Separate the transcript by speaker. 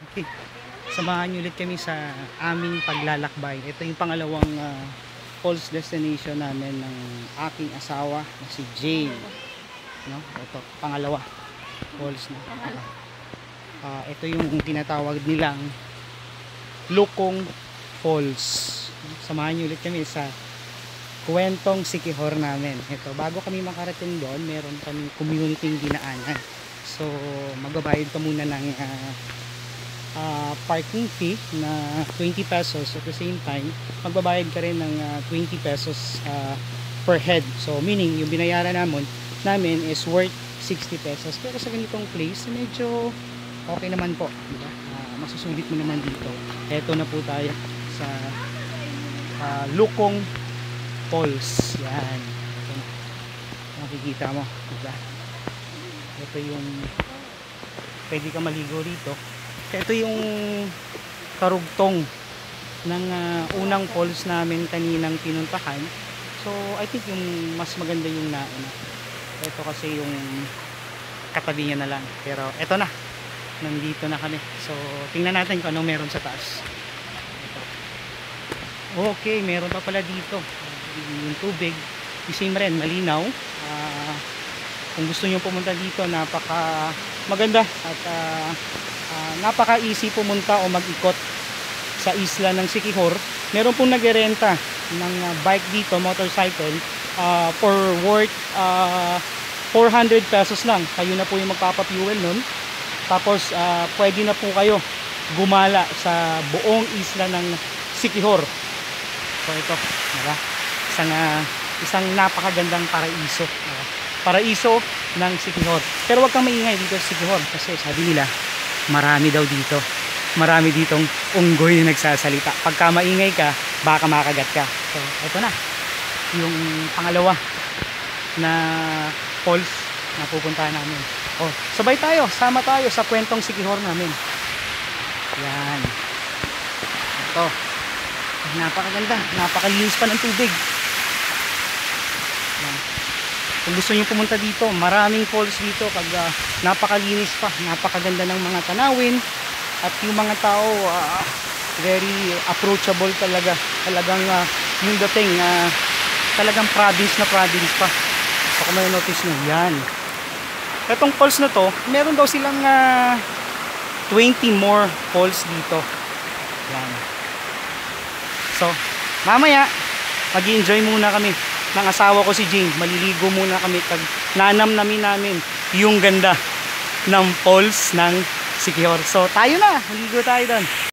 Speaker 1: Okay. Samahan niyo ulit kami sa aming paglalakbay. Ito yung pangalawang falls destination namin ng aking asawa na si Jane. No? Ito, pangalawa. Falls na. Ito yung tinatawag nilang Lukong Falls. Samahan niyo ulit kami sa kwentong Siquijor namin. Ito, bago kami makarating doon, meron kaming community dinaanan. So, magbabayad ka muna ng parking fee na 20 pesos. At the same time, magbabayad ka rin ng 20 pesos per head. So, meaning, yung binayaran namin is worth 60 pesos. Pero sa ganitong place, medyo okay naman po. Diba? Masusulit mo naman dito. Eto na po tayo sa Lukong Falls. Yan. Ito na. Makikita mo. Diba? Ito yung pwede ka maligo rito. Ito yung karugtong ng unang falls namin kaninang pinuntahan. So I think yung mas maganda yung nauna. Ito kasi yung katabi niya na lang. Pero ito na, nandito na kami. So tingnan natin kung anong meron sa taas. Ito. Okay, meron pa pala dito yung tubig. Isim rin, malinaw. Kung gusto nyo pumunta dito, napaka maganda at napaka easy pumunta o mag-ikot sa isla ng Siquijor. Meron pong nag-renta ng bike dito, motorcycle, for worth 400 pesos lang. Kayo na po yung magpapafuel nun. Tapos pwede na po kayo gumala sa buong isla ng Siquijor. So ito, diba? Isang napakagandang paraiso. Paraiso ng Siquijor. Pero wag kang maingay dito sa Siquijor kasi sabi nila marami daw dito. Marami ditong unggoy na nagsasalita. Pagka maingay ka, baka makagat ka. So, ito na. Yung pangalawa na falls na pupuntahan namin. Oh, sabay tayo. Sama tayo sa kwentong Siquijor namin. Yan. Ito. Napakaganda. Napakalinis pa ng tubig. Yan. Kung gusto niyo pumunta dito, maraming falls dito. Napakalinis pa. Napakaganda ng mga tanawin. At yung mga tao, very approachable talaga. Talagang yung dating, talagang province na province pa. So kung may notice nyo, yan. Itong falls na to, meron daw silang 20 more falls dito. Yan. So, mamaya, mag-enjoy muna kami ng asawa ko si Jane. Maliligo muna kami. Nanamnamin namin yung ganda ng falls ng Siquijor. So, tayo na. Maligo tayo doon.